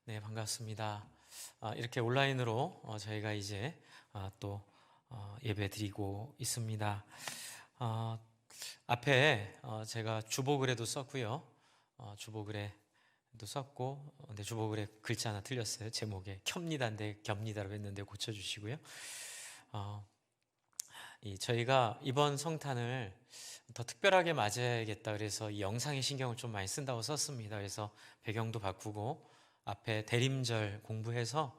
네, 반갑습니다. 이렇게 온라인으로 저희가 이제 또 예배 드리고 있습니다. 앞에 제가 주보글에도 썼고요. 주보글에도 썼고, 근데 주보글에 글자 하나 틀렸어요. 제목에 켭니다인데 겹니다라고 했는데 고쳐주시고요. 저희가 이번 성탄을 더 특별하게 맞아야겠다 그래서 이 영상에 신경을 좀 많이 쓴다고 썼습니다. 그래서 배경도 바꾸고 앞에 대림절 공부해서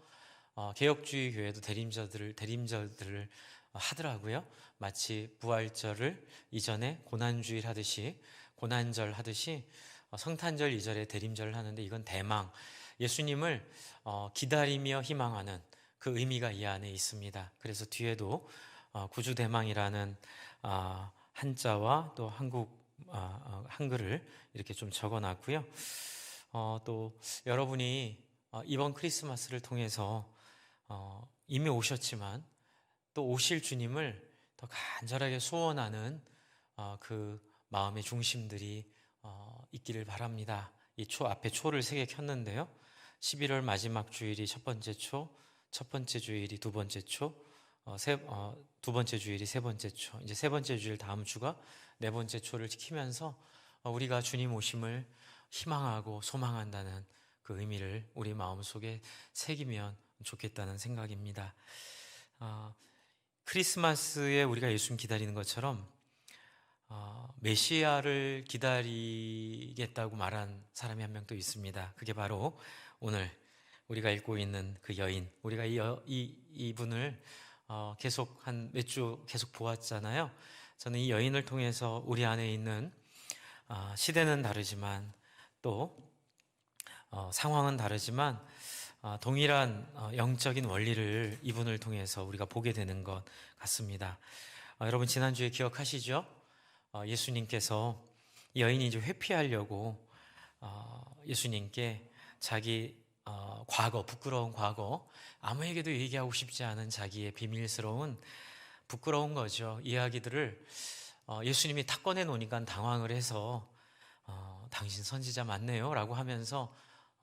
개혁주의 교회도 대림절들을 하더라고요. 마치 부활절을 이전에 고난절 하듯이 성탄절 이전에 대림절을 하는데 이건 대망, 예수님을 기다리며 희망하는 그 의미가 이 안에 있습니다. 그래서 뒤에도 구주대망이라는 한자와 또 한글을 이렇게 좀 적어놨고요. 또 여러분이 이번 크리스마스를 통해서 이미 오셨지만 또 오실 주님을 더 간절하게 소원하는 그 마음의 중심들이 있기를 바랍니다. 이 앞에 초를 3개 켰는데요. 11월 마지막 주일이 첫 번째 초, 첫 번째 주일이 두 번째 초, 두 번째 주일이 세 번째 초, 이제 세 번째 주일 다음 주가 네 번째 초를 지키면서 우리가 주님 오심을 희망하고 소망한다는 그 의미를 우리 마음속에 새기면 좋겠다는 생각입니다. 크리스마스에 우리가 예수님 기다리는 것처럼 메시아를 기다리겠다고 말한 사람이 한 명 또 있습니다. 그게 바로 오늘 우리가 읽고 있는 그 여인. 우리가 이분을 계속 한 몇 주 계속 보았잖아요. 저는 이 여인을 통해서 우리 안에 있는 시대는 다르지만 또 상황은 다르지만 동일한 영적인 원리를 이분을 통해서 우리가 보게 되는 것 같습니다. 여러분 지난주에 기억하시죠? 예수님께서 이 여인이 이제 회피하려고 예수님께 자기 과거, 부끄러운 과거, 아무에게도 얘기하고 싶지 않은 자기의 비밀스러운 부끄러운 거죠. 이야기들을 예수님이 탁 꺼내 놓으니까 당황을 해서 당신 선지자 맞네요 라고 하면서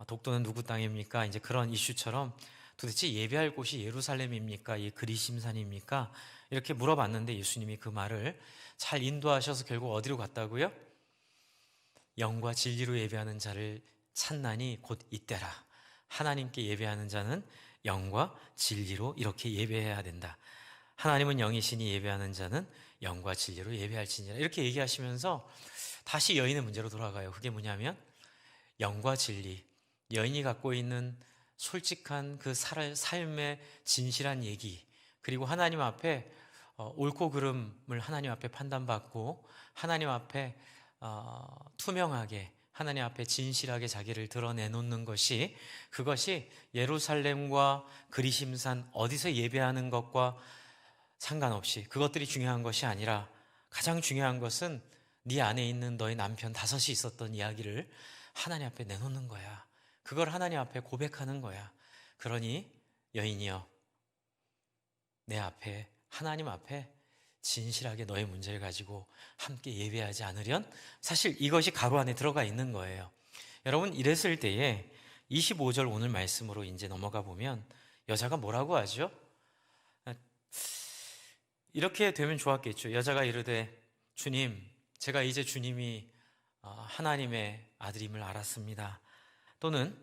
독도는 누구 땅입니까? 이제 그런 이슈처럼 도대체 예배할 곳이 예루살렘입니까? 이 그리심산입니까? 이렇게 물어봤는데 예수님이 그 말을 잘 인도하셔서 결국 어디로 갔다고요? 영과 진리로 예배하는 자를 찾나니 곧 이때라. 하나님께 예배하는 자는 영과 진리로 이렇게 예배해야 된다. 하나님은 영이시니 예배하는 자는 영과 진리로 예배할지니라. 이렇게 얘기하시면서 다시 여인의 문제로 돌아가요. 그게 뭐냐면 영과 진리, 여인이 갖고 있는 솔직한 그 삶의 진실한 얘기, 그리고 하나님 앞에 옳고 그름을 하나님 앞에 판단받고 하나님 앞에 투명하게 하나님 앞에 진실하게 자기를 드러내놓는 것이, 그것이 예루살렘과 그리심산 어디서 예배하는 것과 상관없이 그것들이 중요한 것이 아니라 가장 중요한 것은 네 안에 있는 너의 남편 5이 있었던 이야기를 하나님 앞에 내놓는 거야. 그걸 하나님 앞에 고백하는 거야. 그러니 여인이여, 내 앞에, 하나님 앞에 진실하게 너의 문제를 가지고 함께 예배하지 않으련? 사실 이것이 가로 안에 들어가 있는 거예요. 여러분, 이랬을 때에 25절 오늘 말씀으로 이제 넘어가 보면 여자가 뭐라고 하죠? 이렇게 되면 좋았겠죠. 여자가 이르되 주님, 제가 이제 주님이 하나님의 아들임을 알았습니다. 또는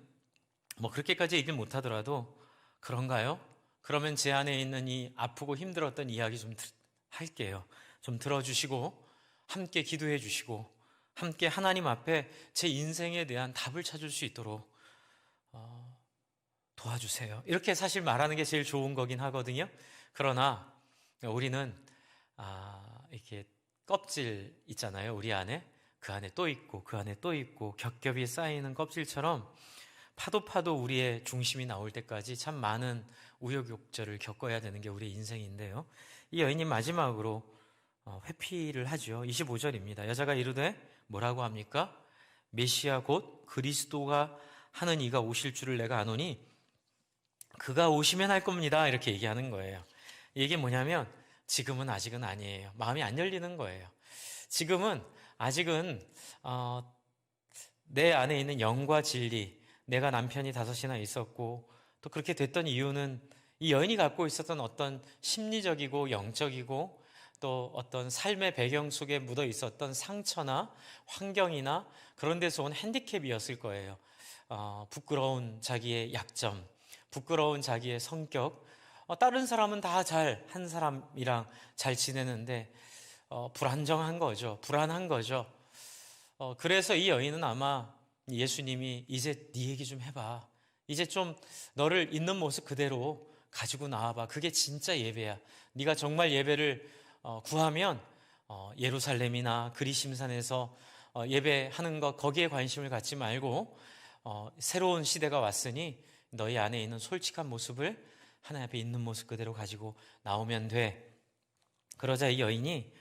뭐 그렇게까지 얘기를 못하더라도 그런가요? 그러면 제 안에 있는 이 아프고 힘들었던 이야기 좀 할게요. 좀 들어주시고 함께 기도해 주시고 함께 하나님 앞에 제 인생에 대한 답을 찾을 수 있도록 도와주세요. 이렇게 사실 말하는 게 제일 좋은 거긴 하거든요. 그러나 우리는 이렇게 껍질 있잖아요. 우리 안에 그 안에 또 있고 그 안에 또 있고 겹겹이 쌓이는 껍질처럼 파도 우리의 중심이 나올 때까지 참 많은 우여곡절을 겪어야 되는 게 우리의 인생인데요. 이 여인이 마지막으로 회피를 하죠. 25절입니다. 여자가 이르되 뭐라고 합니까? 메시아 곧 그리스도가 하는 이가 오실 줄을 내가 아노니 그가 오시면 할 겁니다. 이렇게 얘기하는 거예요. 이게 뭐냐면 지금은 아직은 아니에요. 마음이 안 열리는 거예요. 지금은 아직은 내 안에 있는 영과 진리, 내가 남편이 5이나 있었고, 또 그렇게 됐던 이유는 이 여인이 갖고 있었던 어떤 심리적이고 영적이고 또 어떤 삶의 배경 속에 묻어 있었던 상처나 환경이나 그런 데서 온 핸디캡이었을 거예요. 부끄러운 자기의 약점, 부끄러운 자기의 성격, 다른 사람은 다 한 사람이랑 잘 지내는데 불안정한 거죠. 불안한 거죠. 그래서 이 여인은 아마 예수님이 이제 네 얘기 좀 해봐. 이제 좀 너를 있는 모습 그대로 가지고 나와봐. 그게 진짜 예배야. 네가 정말 예배를 구하면 예루살렘이나 그리심산에서 예배하는 것 거기에 관심을 갖지 말고 새로운 시대가 왔으니 너희 안에 있는 솔직한 모습을 하나님 앞에 있는 모습 그대로 가지고 나오면 돼. 그러자 이 여인이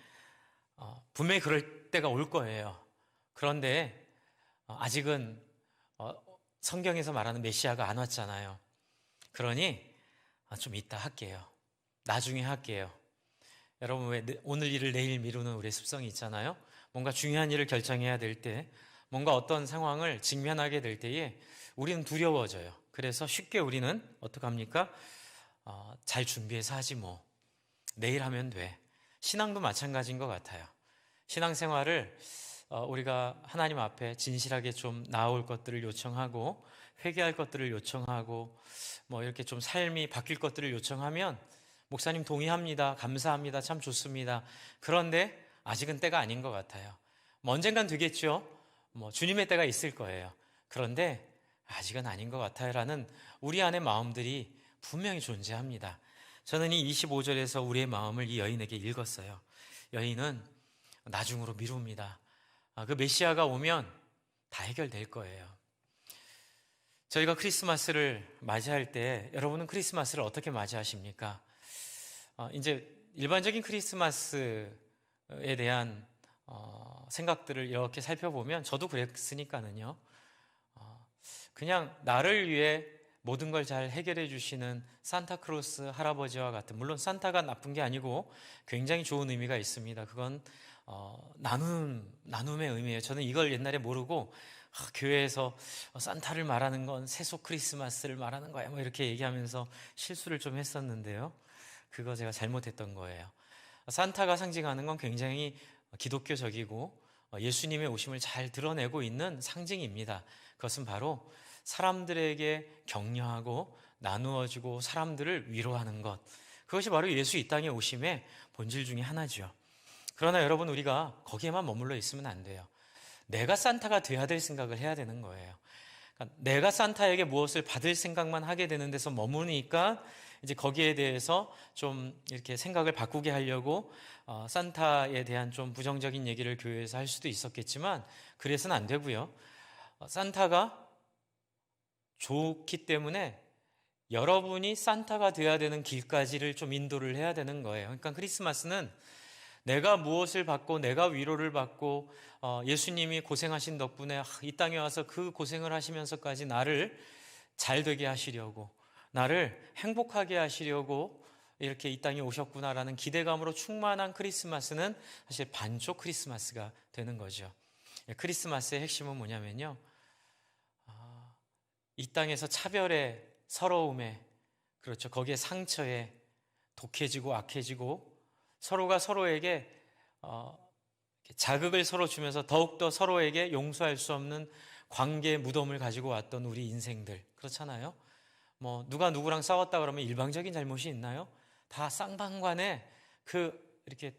분명히 그럴 때가 올 거예요. 그런데 아직은 성경에서 말하는 메시아가 안 왔잖아요. 그러니 좀 이따 할게요. 나중에 할게요. 여러분, 왜 오늘 일을 내일 미루는 우리의 습성이 있잖아요. 뭔가 중요한 일을 결정해야 될 때, 뭔가 어떤 상황을 직면하게 될 때에 우리는 두려워져요. 그래서 쉽게 우리는 어떡합니까? 잘 준비해서 하지 뭐. 내일 하면 돼. 신앙도 마찬가지인 것 같아요. 신앙생활을 우리가 하나님 앞에 진실하게 좀 나아올 것들을 요청하고 회개할 것들을 요청하고 뭐 이렇게 좀 삶이 바뀔 것들을 요청하면 목사님 동의합니다. 감사합니다. 참 좋습니다. 그런데 아직은 때가 아닌 것 같아요. 뭐 언젠간 되겠죠. 뭐 주님의 때가 있을 거예요. 그런데 아직은 아닌 것 같아요. 라는 우리 안의 마음들이 분명히 존재합니다. 저는 이 25절에서 우리의 마음을 이 여인에게 읽었어요. 여인은 나중으로 미룹니다. 그 메시아가 오면 다 해결될 거예요. 저희가 크리스마스를 맞이할 때 여러분은 크리스마스를 어떻게 맞이하십니까? 이제 일반적인 크리스마스에 대한 생각들을 이렇게 살펴보면 저도 그랬으니까는요. 그냥 나를 위해 모든 걸 잘 해결해 주시는 산타크로스 할아버지와 같은, 물론 산타가 나쁜 게 아니고 굉장히 좋은 의미가 있습니다. 그건 나눔의 의미예요. 저는 이걸 옛날에 모르고 교회에서 산타를 말하는 건 세속 크리스마스를 말하는 거야 뭐 이렇게 얘기하면서 실수를 좀 했었는데요. 그거 제가 잘못했던 거예요. 산타가 상징하는 건 굉장히 기독교적이고 예수님의 오심을 잘 드러내고 있는 상징입니다. 그것은 바로 사람들에게 격려하고 나누어주고 사람들을 위로하는 것, 그것이 바로 예수 이 땅에 오심의 본질 중에 하나죠. 그러나 여러분, 우리가 거기에만 머물러 있으면 안 돼요. 내가 산타가 돼야 될 생각을 해야 되는 거예요. 그러니까 내가 산타에게 무엇을 받을 생각만 하게 되는 데서 머무니까 이제 거기에 대해서 좀 이렇게 생각을 바꾸게 하려고 산타에 대한 좀 부정적인 얘기를 교회에서 할 수도 있었겠지만 그래서는 안 되고요. 산타가 좋기 때문에 여러분이 산타가 되어야 되는 길까지를 좀 인도를 해야 되는 거예요. 그러니까 크리스마스는 내가 무엇을 받고 내가 위로를 받고 예수님이 고생하신 덕분에 이 땅에 와서 그 고생을 하시면서까지 나를 잘 되게 하시려고, 나를 행복하게 하시려고 이렇게 이 땅에 오셨구나라는 기대감으로 충만한 크리스마스는 사실 반쪽 크리스마스가 되는 거죠. 크리스마스의 핵심은 뭐냐면요, 이 땅에서 차별에, 서러움에, 그렇죠, 거기에 상처에 독해지고 악해지고 서로가 서로에게 자극을 서로 주면서 더욱더 서로에게 용서할 수 없는 관계의 무덤을 가지고 왔던 우리 인생들, 그렇잖아요. 뭐 누가 누구랑 싸웠다 그러면 일방적인 잘못이 있나요? 다 쌍방간에 이렇게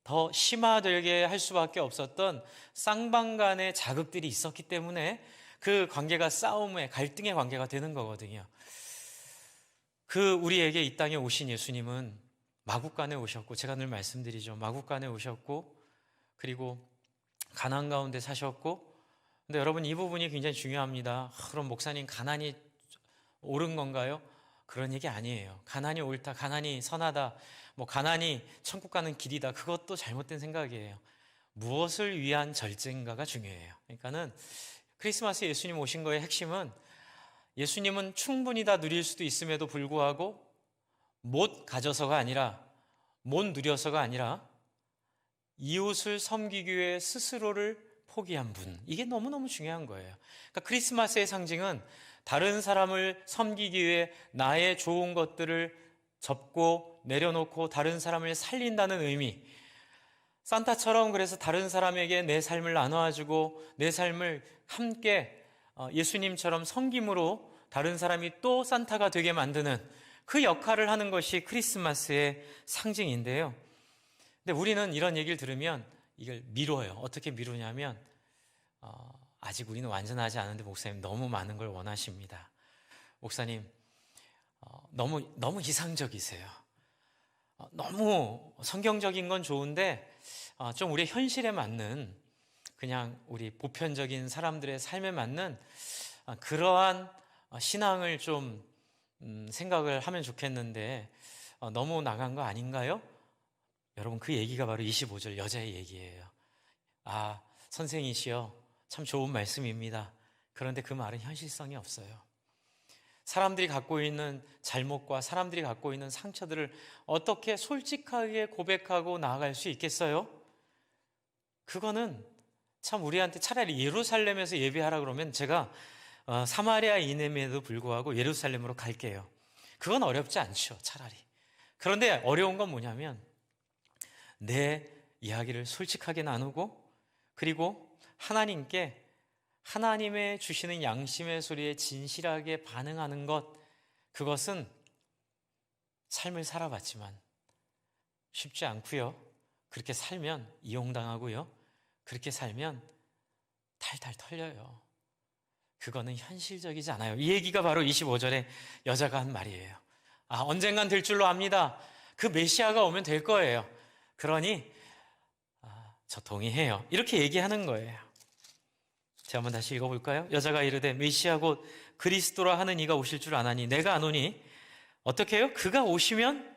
더 심화되게 할 수밖에 없었던 쌍방간의 자극들이 있었기 때문에 그 관계가 싸움의, 갈등의 관계가 되는 거거든요. 우리에게 이 땅에 오신 예수님은 마국간에 오셨고, 제가 늘 말씀드리죠. 마국간에 오셨고, 그리고 가난 가운데 사셨고, 근데 여러분, 이 부분이 굉장히 중요합니다. 그럼 목사님, 가난이 옳은 건가요? 그런 얘기 아니에요. 가난이 옳다, 가난이 선하다, 뭐 가난이 천국 가는 길이다, 그것도 잘못된 생각이에요. 무엇을 위한 절제인가가 중요해요. 그러니까는 크리스마스 예수님 오신 거의 핵심은, 예수님은 충분히 다 누릴 수도 있음에도 불구하고 못 가져서가 아니라, 못 누려서가 아니라 이웃을 섬기기 위해 스스로를 포기한 분, 이게 너무너무 중요한 거예요. 그러니까 크리스마스의 상징은 다른 사람을 섬기기 위해 나의 좋은 것들을 접고 내려놓고 다른 사람을 살린다는 의미. 산타처럼 그래서 다른 사람에게 내 삶을 나눠주고 내 삶을 함께 예수님처럼 섬김으로 다른 사람이 또 산타가 되게 만드는 그 역할을 하는 것이 크리스마스의 상징인데요. 근데 우리는 이런 얘기를 들으면 이걸 미뤄요. 어떻게 미루냐면 아직 우리는 완전하지 않은데 목사님 너무 많은 걸 원하십니다. 목사님 너무 이상적이세요. 너무 성경적인 건 좋은데 좀 우리의 현실에 맞는 그냥 우리 보편적인 사람들의 삶에 맞는 그러한 신앙을 좀 생각을 하면 좋겠는데 너무 나간 거 아닌가요? 여러분 그 얘기가 바로 25절 여자의 얘기예요. 아, 선생이시여 참 좋은 말씀입니다. 그런데 그 말은 현실성이 없어요. 사람들이 갖고 있는 잘못과 사람들이 갖고 있는 상처들을 어떻게 솔직하게 고백하고 나아갈 수 있겠어요? 그거는 참 우리한테 차라리 예루살렘에서 예배하라 그러면 제가 사마리아인임에도 불구하고 예루살렘으로 갈게요. 그건 어렵지 않죠, 차라리. 그런데 어려운 건 뭐냐면 내 이야기를 솔직하게 나누고 그리고 하나님께 하나님의 주시는 양심의 소리에 진실하게 반응하는 것, 그것은 삶을 살아봤지만 쉽지 않고요. 그렇게 살면 이용당하고요. 그렇게 살면 탈탈 털려요. 그거는 현실적이지 않아요. 이 얘기가 바로 25절에 여자가 한 말이에요. 언젠간 될 줄로 압니다. 그 메시아가 오면 될 거예요. 그러니 저 동의해요. 이렇게 얘기하는 거예요. 제가 한번 다시 읽어볼까요? 여자가 이르되 메시아 곧 그리스도라 하는 이가 오실 줄 아나니 내가 아노니 어떻게 해요? 그가 오시면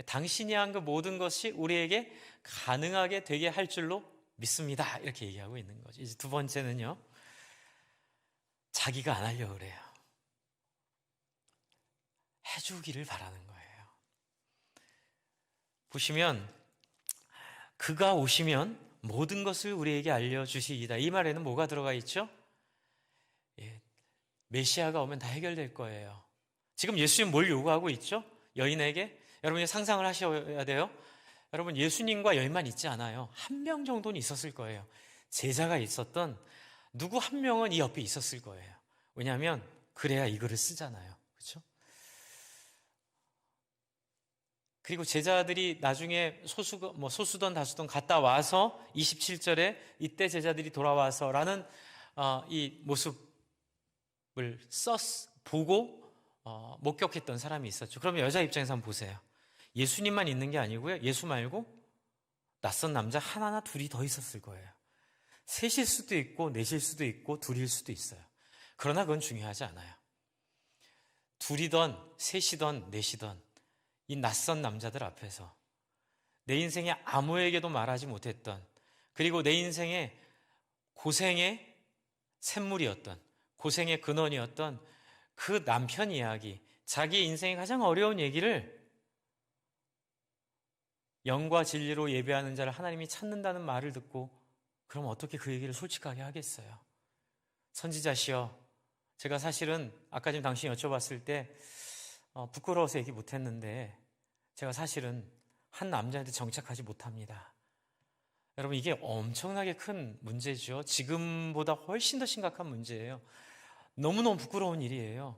당신이 한 그 모든 것이 우리에게 가능하게 되게 할 줄로 믿습니다. 이렇게 얘기하고 있는 거죠. 이제 두 번째는요. 자기가 안 하려고 그래요. 해주기를 바라는 거예요. 보시면 그가 오시면 모든 것을 우리에게 알려주시이다. 이 말에는 뭐가 들어가 있죠? 메시아가 오면 다 해결될 거예요. 지금 예수님 뭘 요구하고 있죠? 여인에게? 여러분이 상상을 하셔야 돼요. 여러분 예수님과 여인만 있지 않아요. 한 명 정도는 있었을 거예요. 제자가 있었던 누구 한 명은 이 옆에 있었을 거예요. 왜냐하면 그래야 이 글을 쓰잖아요. 그렇죠? 그리고 제자들이 나중에 소수던 다수던 갔다 와서 27절에 이때 제자들이 돌아와서 라는 이 모습을 보고 목격했던 사람이 있었죠. 그러면 여자 입장에서 한번 보세요. 예수님만 있는 게 아니고요. 예수 말고 낯선 남자 하나나 둘이 더 있었을 거예요. 셋일 수도 있고 넷일 수도 있고 둘일 수도 있어요. 그러나 그건 중요하지 않아요. 둘이던 셋이던 넷이던 이 낯선 남자들 앞에서 내 인생에 아무에게도 말하지 못했던, 그리고 내 인생의 고생의 샘물이었던, 고생의 근원이었던 그 남편 이야기, 자기 인생의 가장 어려운 얘기를 영과 진리로 예배하는 자를 하나님이 찾는다는 말을 듣고 그럼 어떻게 그 얘기를 솔직하게 하겠어요? 선지자시여, 제가 사실은 아까 지금 당신이 여쭤봤을 때 부끄러워서 얘기 못했는데 제가 사실은 한 남자한테 정착하지 못합니다. 여러분 이게 엄청나게 큰 문제죠. 지금보다 훨씬 더 심각한 문제예요. 너무너무 부끄러운 일이에요.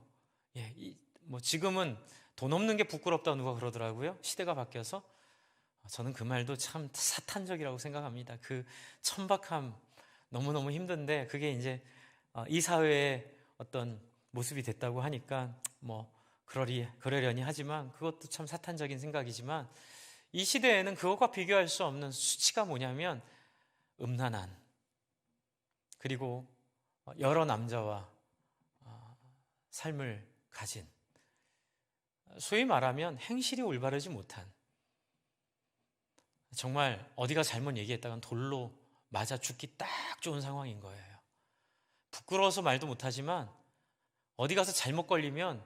지금은 돈 없는 게 부끄럽다고 누가 그러더라고요. 시대가 바뀌어서. 저는 그 말도 참 사탄적이라고 생각합니다. 그 천박함 너무너무 힘든데 그게 이제 이 사회의 어떤 모습이 됐다고 하니까 그러려니 하지만 그것도 참 사탄적인 생각이지만 이 시대에는 그것과 비교할 수 없는 수치가 뭐냐면 음란한, 그리고 여러 남자와 삶을 가진, 소위 말하면 행실이 올바르지 못한, 정말 어디가 잘못 얘기했다간 돌로 맞아 죽기 딱 좋은 상황인 거예요. 부끄러워서 말도 못하지만 어디 가서 잘못 걸리면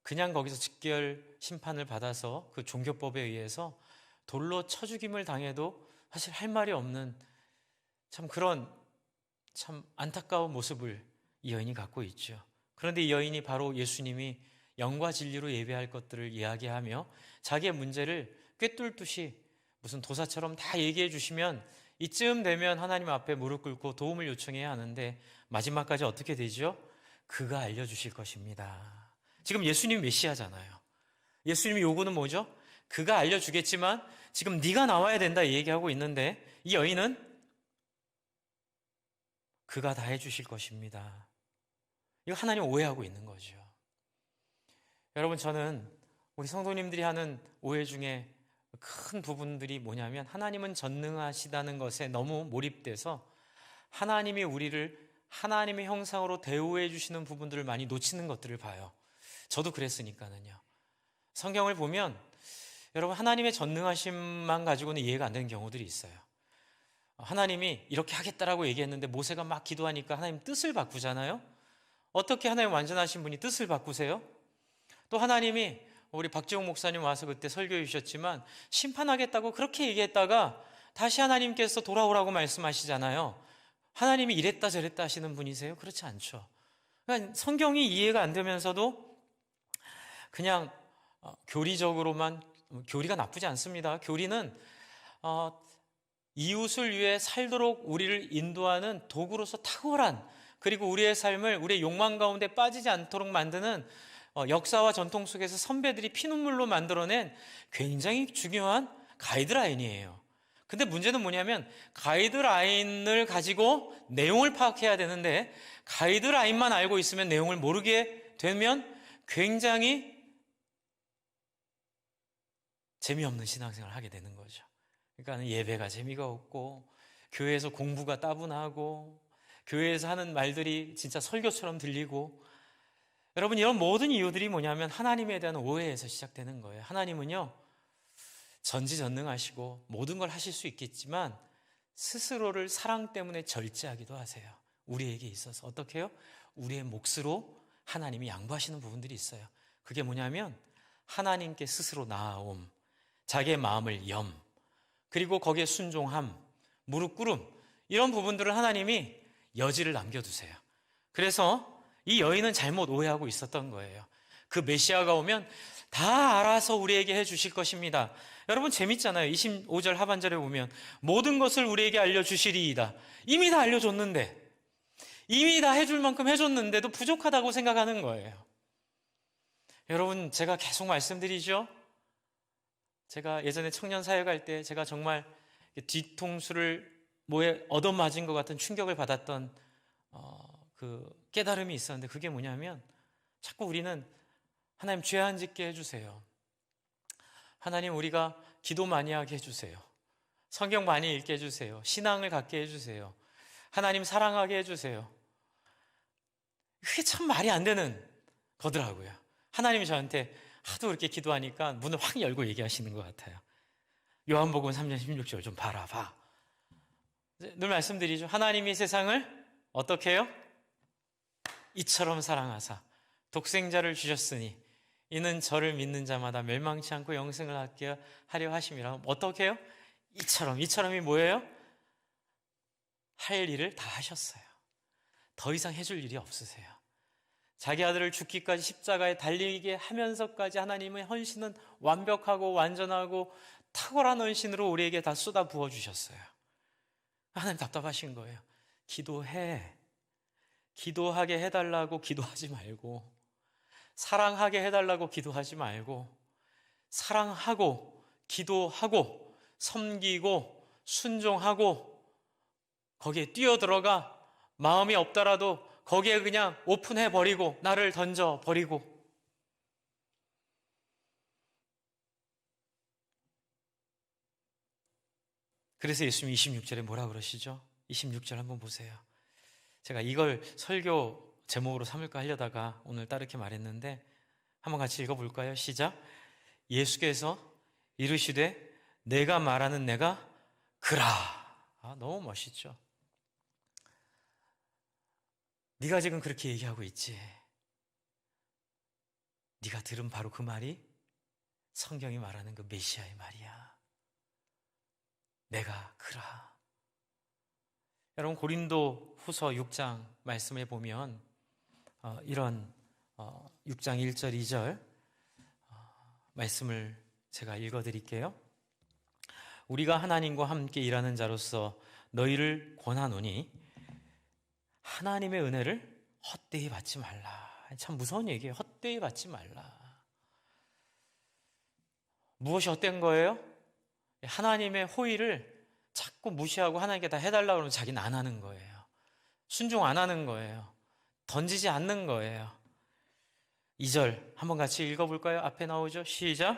그냥 거기서 직결 심판을 받아서 그 종교법에 의해서 돌로 쳐 죽임을 당해도 사실 할 말이 없는 참 그런 참 안타까운 모습을 이 여인이 갖고 있죠. 그런데 이 여인이 바로 예수님이 영과 진리로 예배할 것들을 이야기하며 자기의 문제를 꿰뚫듯이 무슨 도사처럼 다 얘기해 주시면 이쯤 되면 하나님 앞에 무릎 꿇고 도움을 요청해야 하는데 마지막까지 어떻게 되죠? 그가 알려주실 것입니다. 지금 예수님이 메시아잖아요. 예수님의 요구는 뭐죠? 그가 알려주겠지만 지금 네가 나와야 된다 얘기하고 있는데 이 여인은 그가 다 해주실 것입니다. 이거 하나님 오해하고 있는 거죠. 여러분, 저는 우리 성도님들이 하는 오해 중에 큰 부분들이 뭐냐면 하나님은 전능하시다는 것에 너무 몰입돼서 하나님이 우리를 하나님의 형상으로 대우해 주시는 부분들을 많이 놓치는 것들을 봐요. 저도 그랬으니까는요. 성경을 보면 여러분, 하나님의 전능하심만 가지고는 이해가 안 되는 경우들이 있어요. 하나님이 이렇게 하겠다라고 얘기했는데 모세가 막 기도하니까 하나님 뜻을 바꾸잖아요. 어떻게 하나님 완전하신 분이 뜻을 바꾸세요? 또 하나님이 우리 박지용 목사님 와서 그때 설교해 주셨지만 심판하겠다고 그렇게 얘기했다가 다시 하나님께서 돌아오라고 말씀하시잖아요. 하나님이 이랬다 저랬다 하시는 분이세요? 그렇지 않죠. 그러니까 성경이 이해가 안 되면서도 그냥 교리적으로만, 교리가 나쁘지 않습니다. 교리는 이웃을 위해 살도록 우리를 인도하는 도구로서 탁월한, 그리고 우리의 삶을 우리의 욕망 가운데 빠지지 않도록 만드는 역사와 전통 속에서 선배들이 피눈물로 만들어낸 굉장히 중요한 가이드라인이에요. 근데 문제는 뭐냐면 가이드라인을 가지고 내용을 파악해야 되는데 가이드라인만 알고 있으면 내용을 모르게 되면 굉장히 재미없는 신앙생활을 하게 되는 거죠. 그러니까 예배가 재미가 없고 교회에서 공부가 따분하고 교회에서 하는 말들이 진짜 설교처럼 들리고, 여러분, 이런 모든 이유들이 뭐냐면 하나님에 대한 오해에서 시작되는 거예요. 하나님은요, 전지전능하시고 모든 걸 하실 수 있겠지만 스스로를 사랑 때문에 절제하기도 하세요. 우리에게 있어서 어떻게 해요? 우리의 몫으로 하나님이 양보하시는 부분들이 있어요. 그게 뭐냐면 하나님께 스스로 나아옴, 자기의 마음을 염, 그리고 거기에 순종함, 무릎 꿇음, 이런 부분들을 하나님이 여지를 남겨두세요. 그래서 이 여인은 잘못 오해하고 있었던 거예요. 그 메시아가 오면 다 알아서 우리에게 해주실 것입니다. 여러분, 재밌잖아요. 25절 하반절에 보면 모든 것을 우리에게 알려주시리이다. 이미 다 알려줬는데, 이미 다 해줄 만큼 해줬는데도 부족하다고 생각하는 거예요. 여러분, 제가 계속 말씀드리죠. 제가 예전에 청년 사역할 때 제가 정말 뒤통수를 뭐에 얻어맞은 것 같은 충격을 받았던 그 깨달음이 있었는데, 그게 뭐냐면 자꾸 우리는 하나님 죄 안 짓게 해주세요. 하나님, 우리가 기도 많이 하게 해주세요. 성경 많이 읽게 해주세요. 신앙을 갖게 해주세요. 하나님 사랑하게 해주세요. 그게 참 말이 안 되는 거더라고요. 하나님이 저한테 하도 그렇게 기도하니까 문을 확 열고 얘기하시는 것 같아요. 요한복음 3장 16절 좀 봐라. 늘 말씀드리죠. 하나님이 세상을 어떻게 해요? 이처럼 사랑하사 독생자를 주셨으니 이는 저를 믿는 자마다 멸망치 않고 영생을 얻게 하려 하심이라. 어떻게 해요? 이처럼이 뭐예요? 할 일을 다 하셨어요. 더 이상 해줄 일이 없으세요. 자기 아들을 죽기까지 십자가에 달리게 하면서까지 하나님의 헌신은 완벽하고 완전하고 탁월한 헌신으로 우리에게 다 쏟아 부어주셨어요. 하나님 답답하신 거예요. 기도하게 해달라고 기도하지 말고, 사랑하게 해달라고 기도하지 말고, 사랑하고 기도하고 섬기고 순종하고 거기에 뛰어들어가 마음이 없더라도 거기에 그냥 오픈해버리고 나를 던져버리고. 그래서 예수님이 26절에 뭐라 그러시죠? 26절 한번 보세요. 제가 이걸 설교 제목으로 삼을까 하려다가 오늘 따르게 말했는데 한번 같이 읽어볼까요? 시작. 예수께서 이르시되 내가 말하는 내가 그라. 너무 멋있죠. 네가 지금 그렇게 얘기하고 있지. 네가 들은 바로 그 말이 성경이 말하는 그 메시아의 말이야. 내가 그라. 여러분, 고린도 후서 6장 말씀에 보면 이런 6장 1절 2절 말씀을 제가 읽어드릴게요. 우리가 하나님과 함께 일하는 자로서 너희를 권하노니 하나님의 은혜를 헛되이 받지 말라. 참 무서운 얘기예요. 헛되이 받지 말라. 무엇이 헛된 거예요? 하나님의 호의를 자꾸 무시하고 하나님께 다 해달라고 그러면 자기는 안 하는 거예요. 순종 안 하는 거예요. 던지지 않는 거예요. 2절 한번 같이 읽어볼까요? 앞에 나오죠? 시작.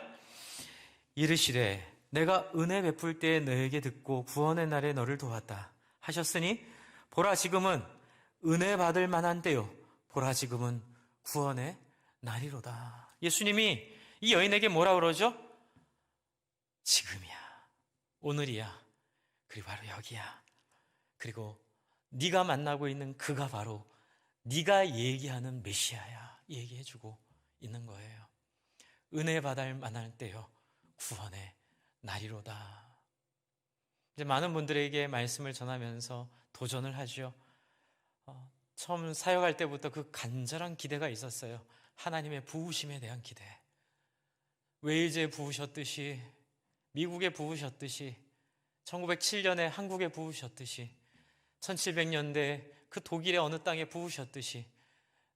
이르시되 내가 은혜 베풀 때에 너에게 듣고 구원의 날에 너를 도왔다 하셨으니 보라 지금은 은혜 받을 만한 때요 보라 지금은 구원의 날이로다. 예수님이 이 여인에게 뭐라 그러죠? 지금이야, 오늘이야, 그리고 바로 여기야. 그리고 네가 만나고 있는 그가 바로 네가 얘기하는 메시아야 얘기해주고 있는 거예요. 은혜 받을 만할 때요 구원의 날이로다. 이제 많은 분들에게 말씀을 전하면서 도전을 하죠. 처음 사역할 때부터 그 간절한 기대가 있었어요. 하나님의 부으심에 대한 기대. 웨일즈에 부으셨듯이, 미국에 부으셨듯이, 1907년에 한국에 부으셨듯이, 1700년대 그 독일의 어느 땅에 부으셨듯이,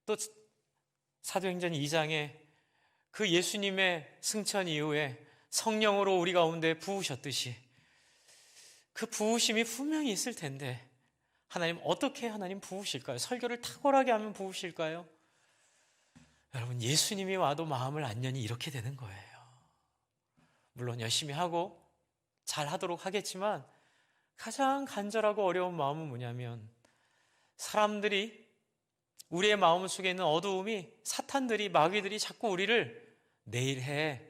또 사도행전 2장에 그 예수님의 승천 이후에 성령으로 우리 가운데 부으셨듯이 그 부으심이 분명히 있을 텐데 하나님 어떻게 하나님 부으실까요? 설교를 탁월하게 하면 부으실까요? 여러분 예수님이 와도 마음을 안 여니 이렇게 되는 거예요. 물론 열심히 하고 잘 하도록 하겠지만 가장 간절하고 어려운 마음은 뭐냐면 사람들이 우리의 마음 속에 있는 어두움이 사탄들이 마귀들이 자꾸 우리를 내일 해,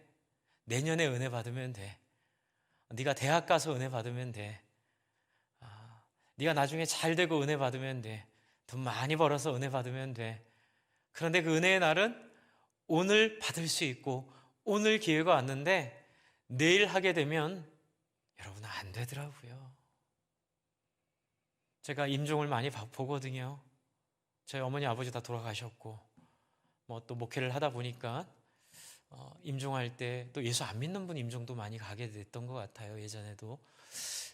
내년에 은혜 받으면 돼, 네가 대학 가서 은혜 받으면 돼, 네가 나중에 잘 되고 은혜 받으면 돼, 돈 많이 벌어서 은혜 받으면 돼. 그런데 그 은혜의 날은 오늘 받을 수 있고 오늘 기회가 왔는데 내일 하게 되면 여러분 안 되더라고요. 제가 임종을 많이 보거든요. 저희 어머니 아버지 다 돌아가셨고 또 목회를 하다 보니까 임종할 때 또 예수 안 믿는 분 임종도 많이 가게 됐던 것 같아요. 예전에도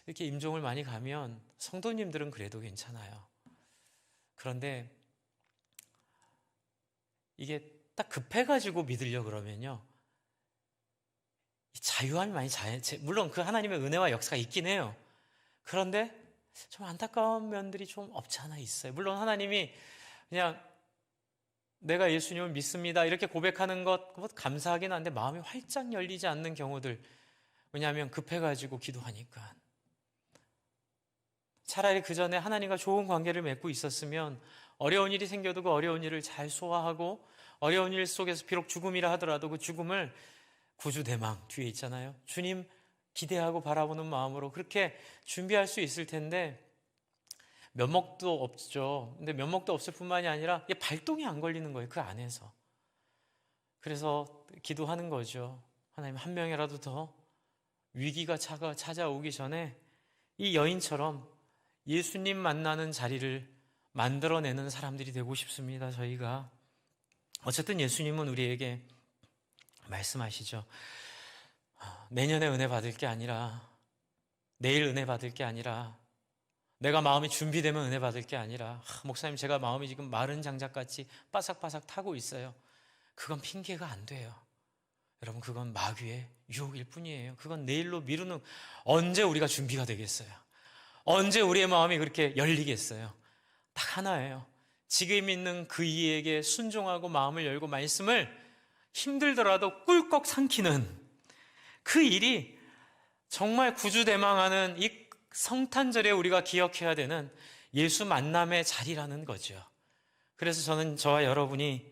이렇게 임종을 많이 가면 성도님들은 그래도 괜찮아요. 그런데 이게 딱 급해가지고 믿으려 그러면요 자유함이 많이 물론 그 하나님의 은혜와 역사가 있긴 해요. 그런데 좀 안타까운 면들이 좀 없지 않아 있어요. 물론 하나님이 그냥 내가 예수님을 믿습니다 이렇게 고백하는 것 감사하긴 한데 마음이 활짝 열리지 않는 경우들, 왜냐하면 급해가지고 기도하니까. 차라리 그 전에 하나님과 좋은 관계를 맺고 있었으면 어려운 일이 생겨도 그 어려운 일을 잘 소화하고 어려운 일 속에서 비록 죽음이라 하더라도 그 죽음을 구주대망 뒤에 있잖아요. 주님 기대하고 바라보는 마음으로 그렇게 준비할 수 있을 텐데 면목도 없죠. 근데 면목도 없을 뿐만이 아니라 발동이 안 걸리는 거예요. 그 안에서. 그래서 기도하는 거죠. 하나님 한 명이라도 더 위기가 찾아오기 전에 이 여인처럼 예수님 만나는 자리를 만들어내는 사람들이 되고 싶습니다. 저희가. 어쨌든 예수님은 우리에게 말씀하시죠. 내년에 은혜 받을 게 아니라, 내일 은혜 받을 게 아니라, 내가 마음이 준비되면 은혜 받을 게 아니라, 목사님 제가 마음이 지금 마른 장작같이 바삭바삭 타고 있어요. 그건 핑계가 안 돼요. 여러분 그건 마귀의 유혹일 뿐이에요. 그건 내일로 미루는, 언제 우리가 준비가 되겠어요? 언제 우리의 마음이 그렇게 열리겠어요? 딱 하나예요. 지금 있는 그 이에게 순종하고 마음을 열고 말씀을 힘들더라도 꿀꺽 삼키는 그 일이 정말 구주대망하는 이 성탄절에 우리가 기억해야 되는 예수 만남의 자리라는 거죠. 그래서 저는 저와 여러분이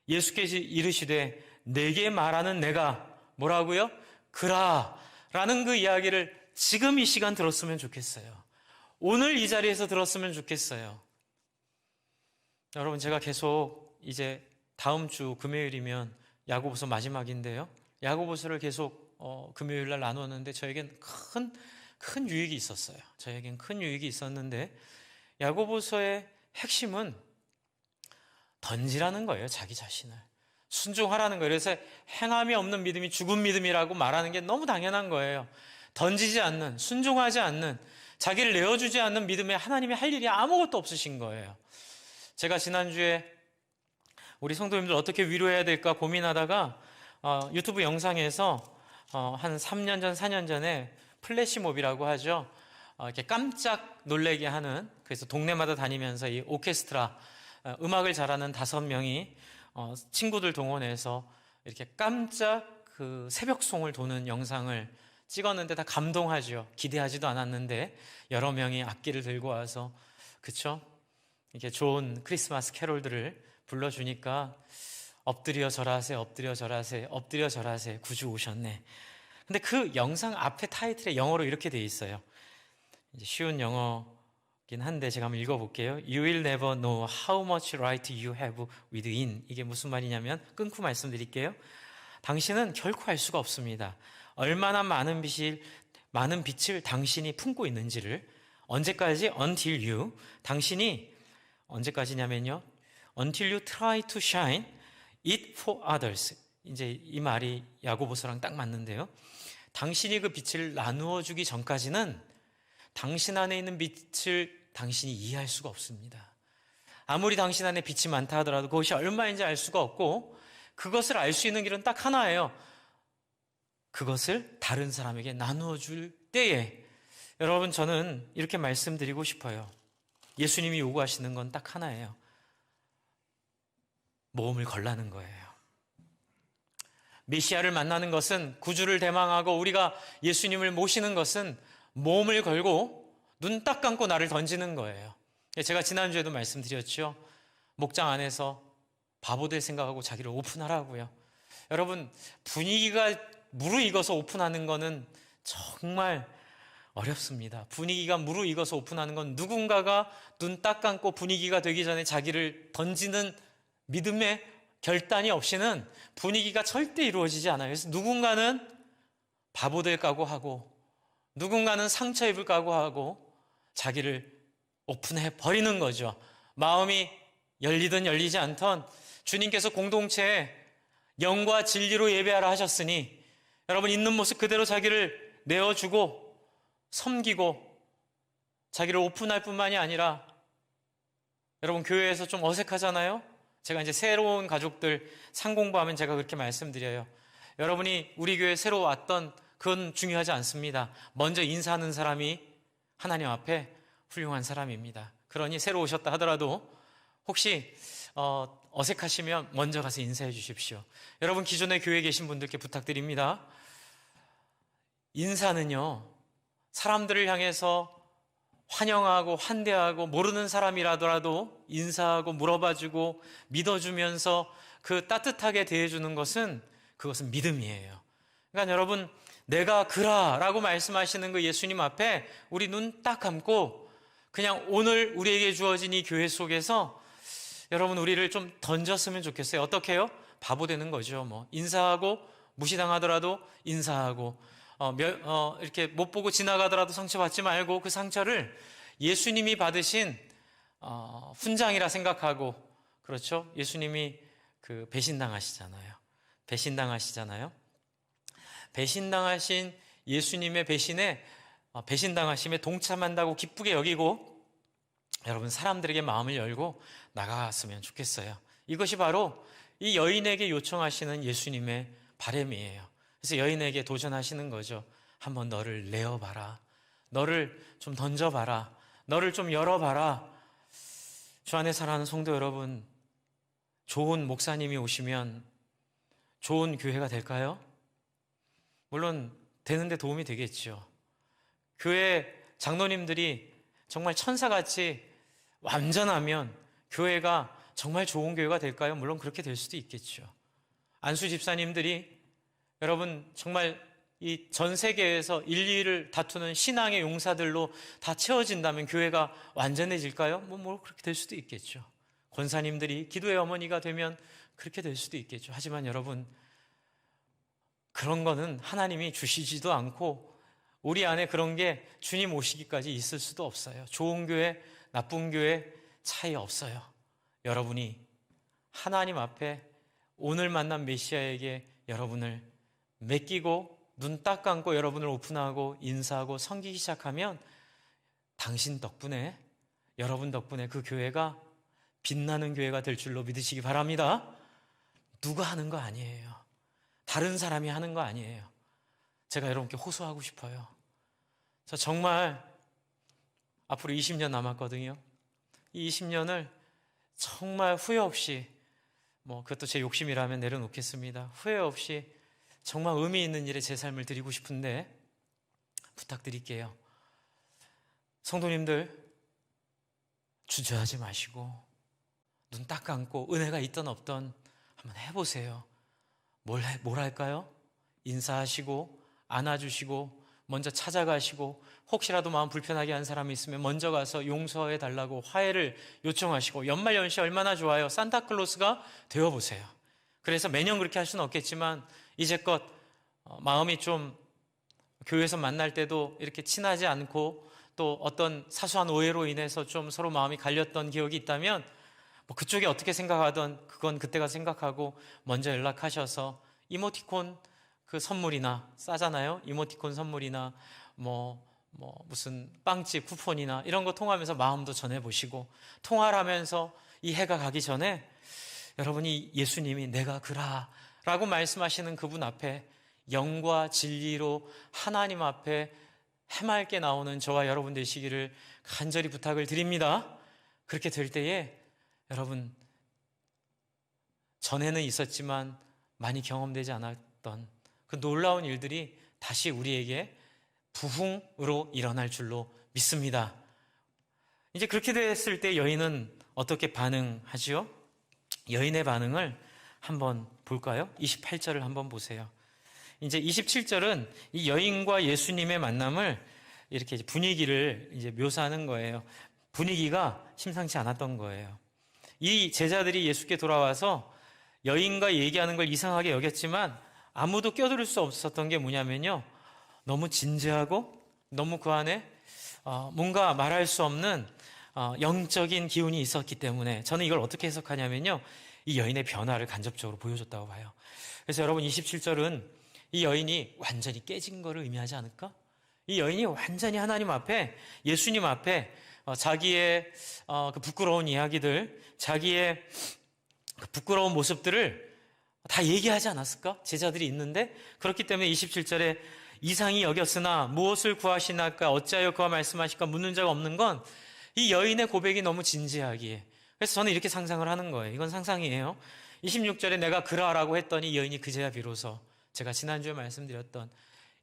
예수께서 이르시되 내게 말하는 내가 뭐라고요? 그라 라는 그 이야기를 지금 이 시간 들었으면 좋겠어요. 오늘 이 자리에서 들었으면 좋겠어요. 여러분 제가 계속 이제 다음 주 금요일이면 야고보서 마지막인데요. 야고보서를 계속 금요일 날 나누었는데 저에겐 큰 유익이 있었어요. 저에겐 큰 유익이 있었는데 야고보서의 핵심은 던지라는 거예요, 자기 자신을. 순종하라는 거예요. 그래서 행함이 없는 믿음이 죽은 믿음이라고 말하는 게 너무 당연한 거예요. 던지지 않는, 순종하지 않는, 자기를 내어주지 않는 믿음에 하나님이 할 일이 아무것도 없으신 거예요. 제가 지난주에 우리 성도님들 어떻게 위로해야 될까 고민하다가 유튜브 영상에서 한 3년 전, 4년 전에 플래시몹이라고 하죠. 이렇게 깜짝 놀래게 하는, 그래서 동네마다 다니면서 이 오케스트라, 음악을 잘하는 5명이 친구들 동원해서 이렇게 깜짝 그 새벽송을 도는 영상을 찍었는데 다 감동하죠. 기대하지도 않았는데 여러 명이 악기를 들고 와서, 그쵸? 이렇게 좋은 크리스마스 캐롤들을 불러주니까 엎드려 절하세, 엎드려 절하세, 엎드려 절하세, 구주 오셨네. 근데 그 영상 앞에 타이틀에 영어로 이렇게 돼 있어요. 이제 쉬운 영어긴 한데 제가 한번 읽어볼게요. You will never know how much right you have within. 이게 무슨 말이냐면, 끊고 말씀드릴게요. 당신은 결코 알 수가 없습니다. 얼마나 많은 빛을 당신이 품고 있는지를. 언제까지? Until you. 당신이 언제까지냐면요, Until you try to shine it for others. 이제 이 말이 야고보서랑 딱 맞는데요. 당신이 그 빛을 나누어 주기 전까지는 당신 안에 있는 빛을 당신이 이해할 수가 없습니다. 아무리 당신 안에 빛이 많다 하더라도 그것이 얼마인지 알 수가 없고, 그것을 알 수 있는 길은 딱 하나예요. 그것을 다른 사람에게 나누어 줄 때에. 여러분, 저는 이렇게 말씀드리고 싶어요. 예수님이 요구하시는 건 딱 하나예요. 모험을 걸라는 거예요. 메시아를 만나는 것은, 구주를 대망하고 우리가 예수님을 모시는 것은 모험을 걸고 눈 딱 감고 나를 던지는 거예요. 제가 지난주에도 말씀드렸죠. 목장 안에서 바보 될 생각하고 자기를 오픈하라고요. 여러분, 분위기가 무르익어서 오픈하는 거는 정말 어렵습니다. 분위기가 무르익어서 오픈하는 건 누군가가 눈 딱 감고 분위기가 되기 전에 자기를 던지는 믿음의 결단이 없이는 분위기가 절대 이루어지지 않아요. 그래서 누군가는 바보 될 각오하고, 누군가는 상처 입을 각오하고 자기를 오픈해 버리는 거죠. 마음이 열리든 열리지 않던 주님께서 공동체에 영과 진리로 예배하라 하셨으니, 여러분, 있는 모습 그대로 자기를 내어주고 섬기고 자기를 오픈할 뿐만이 아니라, 여러분, 교회에서 좀 어색하잖아요. 제가 이제 새로운 가족들 상공부하면 제가 그렇게 말씀드려요. 여러분이 우리 교회 새로 왔던, 그건 중요하지 않습니다. 먼저 인사하는 사람이 하나님 앞에 훌륭한 사람입니다. 그러니 새로 오셨다 하더라도 혹시 어색하시면 먼저 가서 인사해 주십시오. 여러분, 기존에 교회에 계신 분들께 부탁드립니다. 인사는요, 사람들을 향해서 환영하고 환대하고, 모르는 사람이라더라도 인사하고 물어봐주고 믿어주면서 그 따뜻하게 대해주는 것은, 그것은 믿음이에요. 그러니까 여러분, 내가 그라라고 말씀하시는 그 예수님 앞에 우리 눈 딱 감고 그냥 오늘 우리에게 주어진 이 교회 속에서 여러분, 우리를 좀 던졌으면 좋겠어요. 어떻게 해요? 바보 되는 거죠. 뭐 인사하고, 무시당하더라도 인사하고, 이렇게 못 보고 지나가더라도 상처받지 말고 그 상처를 예수님이 받으신 훈장이라 생각하고, 그렇죠? 예수님이 그 배신당하시잖아요. 배신당하신 예수님의 배신당하심에 동참한다고 기쁘게 여기고, 여러분, 사람들에게 마음을 열고 나갔으면 좋겠어요. 이것이 바로 이 여인에게 요청하시는 예수님의 바람이에요. 그래서 여인에게 도전하시는 거죠. 한번 너를 내어봐라. 너를 좀 던져봐라. 너를 좀 열어봐라. 주 안에 사랑하는 성도 여러분, 좋은 목사님이 오시면 좋은 교회가 될까요? 물론 되는데 도움이 되겠죠. 교회 장로님들이 정말 천사같이 완전하면 교회가 정말 좋은 교회가 될까요? 물론 그렇게 될 수도 있겠죠. 안수 집사님들이 여러분 정말 이 전 세계에서 인류를 다투는 신앙의 용사들로 다 채워진다면 교회가 완전해질까요? 뭐 그렇게 될 수도 있겠죠. 권사님들이 기도의 어머니가 되면 그렇게 될 수도 있겠죠. 하지만 여러분, 그런 거는 하나님이 주시지도 않고 우리 안에 그런 게 주님 오시기까지 있을 수도 없어요. 좋은 교회, 나쁜 교회 차이 없어요. 여러분이 하나님 앞에 오늘 만난 메시아에게 여러분을 맡기고 눈 딱 감고 여러분을 오픈하고 인사하고 섬기기 시작하면 당신 덕분에, 여러분 덕분에 그 교회가 빛나는 교회가 될 줄로 믿으시기 바랍니다. 누가 하는 거 아니에요. 다른 사람이 하는 거 아니에요. 제가 여러분께 호소하고 싶어요. 저 정말 앞으로 20년 남았거든요. 이 20년을 정말 후회 없이, 그것도 제 욕심이라면 내려놓겠습니다. 후회 없이 정말 의미 있는 일에 제 삶을 드리고 싶은데 부탁드릴게요. 성도님들, 주저하지 마시고 눈 딱 감고 은혜가 있던 없던 한번 해보세요. 뭘 할까요? 인사하시고 안아주시고 먼저 찾아가시고 혹시라도 마음 불편하게 한 사람이 있으면 먼저 가서 용서해 달라고 화해를 요청하시고, 연말연시 얼마나 좋아요. 산타클로스가 되어보세요. 그래서 매년 그렇게 할 수는 없겠지만 이제껏 마음이 좀 교회에서 만날 때도 이렇게 친하지 않고 또 어떤 사소한 오해로 인해서 좀 서로 마음이 갈렸던 기억이 있다면 그쪽이 어떻게 생각하던 그건 그때가 생각하고 먼저 연락하셔서 이모티콘 그 선물이나 싸잖아요. 이모티콘 선물이나 무슨 빵집 쿠폰이나 이런 거 통하면서 마음도 전해보시고, 통화를 하면서 이 해가 가기 전에 여러분이 예수님이 내가 그라 라고 말씀하시는 그분 앞에 영과 진리로 하나님 앞에 해맑게 나오는 저와 여러분 되시기를 간절히 부탁을 드립니다. 그렇게 될 때에 여러분, 전에는 있었지만 많이 경험되지 않았던 그 놀라운 일들이 다시 우리에게 부흥으로 일어날 줄로 믿습니다. 이제 그렇게 됐을 때 여인은 어떻게 반응하지요? 여인의 반응을 한번 볼까요? 28절을 한번 보세요. 이제 27절은 이 여인과 예수님의 만남을 이렇게 분위기를 이제 묘사하는 거예요. 분위기가 심상치 않았던 거예요. 이 제자들이 예수께 돌아와서 여인과 얘기하는 걸 이상하게 여겼지만 아무도 껴들을 수 없었던 게 뭐냐면요, 너무 진지하고 너무 그 안에 뭔가 말할 수 없는 영적인 기운이 있었기 때문에 저는 이걸 어떻게 해석하냐면요, 이 여인의 변화를 간접적으로 보여줬다고 봐요. 그래서 여러분, 27절은 이 여인이 완전히 깨진 거를 의미하지 않을까? 이 여인이 완전히 하나님 앞에, 예수님 앞에 자기의 그 부끄러운 이야기들, 자기의 그 부끄러운 모습들을 다 얘기하지 않았을까? 제자들이 있는데. 그렇기 때문에 27절에 이상히 여겼으나 무엇을 구하시나까 어찌하여 그와 말씀하실까 묻는 자가 없는 건 이 여인의 고백이 너무 진지하기에. 그래서 저는 이렇게 상상을 하는 거예요. 이건 상상이에요. 26절에 내가 그러라고 했더니 여인이 그제야 비로소 제가 지난주에 말씀드렸던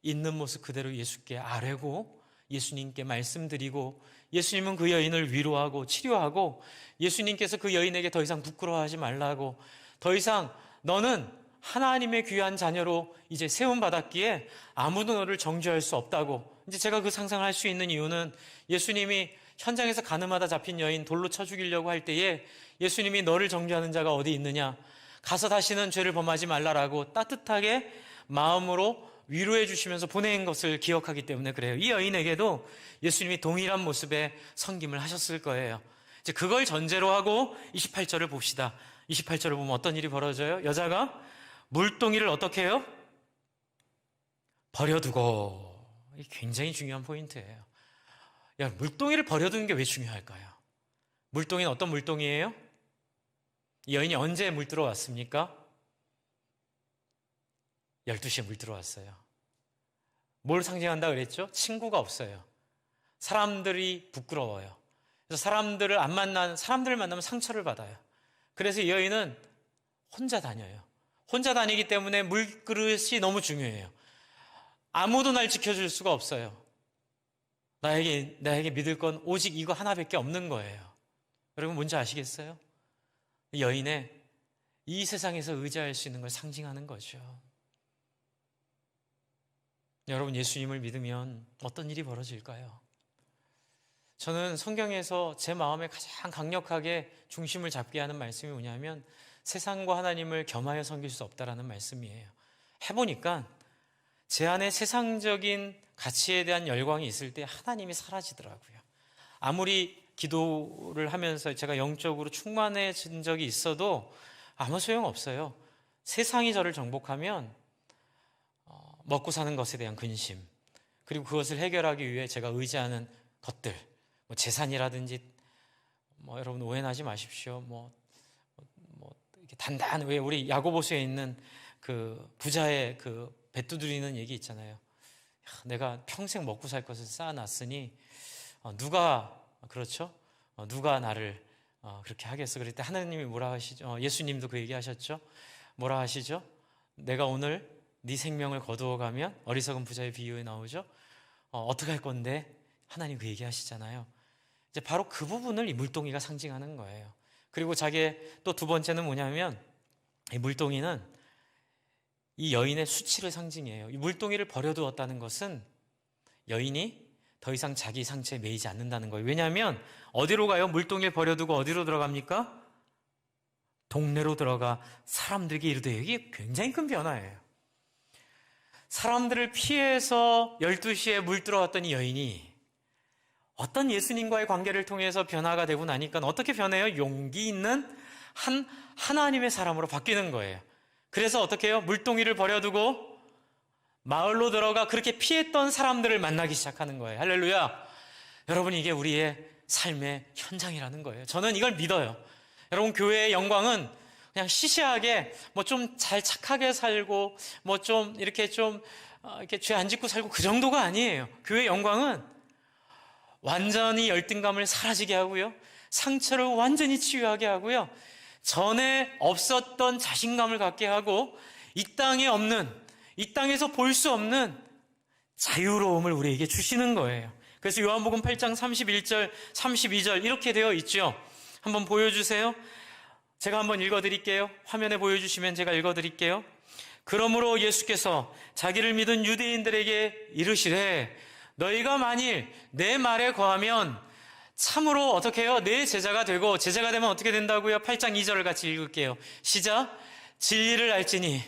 있는 모습 그대로 예수께 아뢰고 예수님께 말씀드리고, 예수님은 그 여인을 위로하고 치료하고, 예수님께서 그 여인에게 더 이상 부끄러워하지 말라고, 더 이상 너는 하나님의 귀한 자녀로 이제 세움받았기에 아무도 너를 정죄할 수 없다고. 이제 제가 그 상상을 할 수 있는 이유는 예수님이 현장에서 가늠하다 잡힌 여인 돌로 쳐 죽이려고 할 때에 예수님이 너를 정죄하는 자가 어디 있느냐, 가서 다시는 죄를 범하지 말라라고 따뜻하게 마음으로 위로해 주시면서 보낸 것을 기억하기 때문에 그래요. 이 여인에게도 예수님이 동일한 모습의 섬김을 하셨을 거예요. 이제 그걸 전제로 하고 28절을 봅시다. 28절을 보면 어떤 일이 벌어져요? 여자가 물동이를 어떻게 해요? 버려두고. 이게 굉장히 중요한 포인트예요. 물동이를 버려두는 게 왜 중요할까요? 물동이는 어떤 물동이에요? 이 여인이 언제 물 들어왔습니까? 12시에 물 들어왔어요. 뭘 상징한다 그랬죠? 친구가 없어요. 사람들이 부끄러워요. 그래서 사람들을 만나면 상처를 받아요. 그래서 이 여인은 혼자 다녀요. 혼자 다니기 때문에 물그릇이 너무 중요해요. 아무도 날 지켜줄 수가 없어요. 나에게 믿을 건 오직 이거 하나밖에 없는 거예요. 여러분 뭔지 아시겠어요? 여인의 이 세상에서 의지할 수 있는 걸 상징하는 거죠. 여러분, 예수님을 믿으면 어떤 일이 벌어질까요? 저는 성경에서 제 마음에 가장 강력하게 중심을 잡게 하는 말씀이 뭐냐면 세상과 하나님을 겸하여 섬길 수 없다라는 말씀이에요. 해보니까 제 안에 세상적인 가치에 대한 열광이 있을 때 하나님이 사라지더라고요. 아무리 기도를 하면서 제가 영적으로 충만해진 적이 있어도 아무 소용없어요. 세상이 저를 정복하면 먹고 사는 것에 대한 근심, 그리고 그것을 해결하기 위해 제가 의지하는 것들, 재산이라든지, 여러분 오해하지 마십시오. 이렇게 왜 우리 야고보서에 있는 그 부자의 그 배 두드리는 얘기 있잖아요. 내가 평생 먹고 살 것을 쌓아놨으니 누가 나를 그렇게 하겠어? 그럴 때 하나님이 뭐라 하시죠? 예수님도 그 얘기 하셨죠? 뭐라 하시죠? 내가 오늘 네 생명을 거두어가면, 어리석은 부자의 비유에 나오죠? 어떻게 할 건데? 하나님 그 얘기 하시잖아요. 이제 바로 그 부분을 이 물동이가 상징하는 거예요. 그리고 자기의 또 두 번째는 뭐냐면, 이 물동이는 이 여인의 수치를 상징해요. 이 물동이를 버려두었다는 것은 여인이 더 이상 자기 상처에 매이지 않는다는 거예요. 왜냐하면 어디로 가요? 물동이를 버려두고 어디로 들어갑니까? 동네로 들어가 사람들에게 이르되, 이게 굉장히 큰 변화예요. 사람들을 피해서 12시에 물들어왔던 이 여인이 어떤 예수님과의 관계를 통해서 변화가 되고 나니까 어떻게 변해요? 용기 있는 하나님의 사람으로 바뀌는 거예요. 그래서 어떻게 해요? 물동이를 버려두고 마을로 들어가 그렇게 피했던 사람들을 만나기 시작하는 거예요. 할렐루야. 여러분, 이게 우리의 삶의 현장이라는 거예요. 저는 이걸 믿어요. 여러분, 교회의 영광은 그냥 시시하게 좀 잘 착하게 살고 이렇게 죄 안 짓고 살고 그 정도가 아니에요. 교회의 영광은 완전히 열등감을 사라지게 하고요, 상처를 완전히 치유하게 하고요, 전에 없었던 자신감을 갖게 하고, 이 땅에서 볼 수 없는 자유로움을 우리에게 주시는 거예요. 그래서 요한복음 8장 31절, 32절 이렇게 되어 있죠. 한번 보여주세요. 제가 한번 읽어드릴게요. 화면에 보여주시면 제가 읽어드릴게요. 그러므로 예수께서 자기를 믿은 유대인들에게 이르시되, 너희가 만일 내 말에 거하면 참으로 어떻게 해요? 내 제자가 되고, 제자가 되면 어떻게 된다고요? 8장 2절을 같이 읽을게요. 시작. 진리를 알지니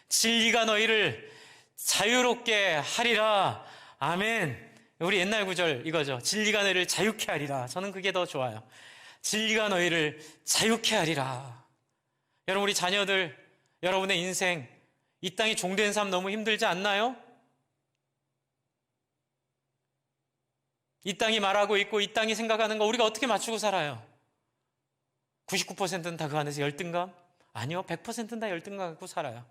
진리가 너희를 자유롭게 하리라. 아멘. 우리 옛날 구절 이거죠. 진리가 너희를 자유케 하리라. 저는 그게 더 좋아요. 진리가 너희를 자유케 하리라. 여러분, 우리 자녀들, 여러분의 인생, 이 땅에 종된 삶 너무 힘들지 않나요? 이 땅이 말하고 있고 이 땅이 생각하는 거 우리가 어떻게 맞추고 살아요? 99%는 다 그 안에서 열등감? 아니요, 100%는 다 열등감 갖고 살아요.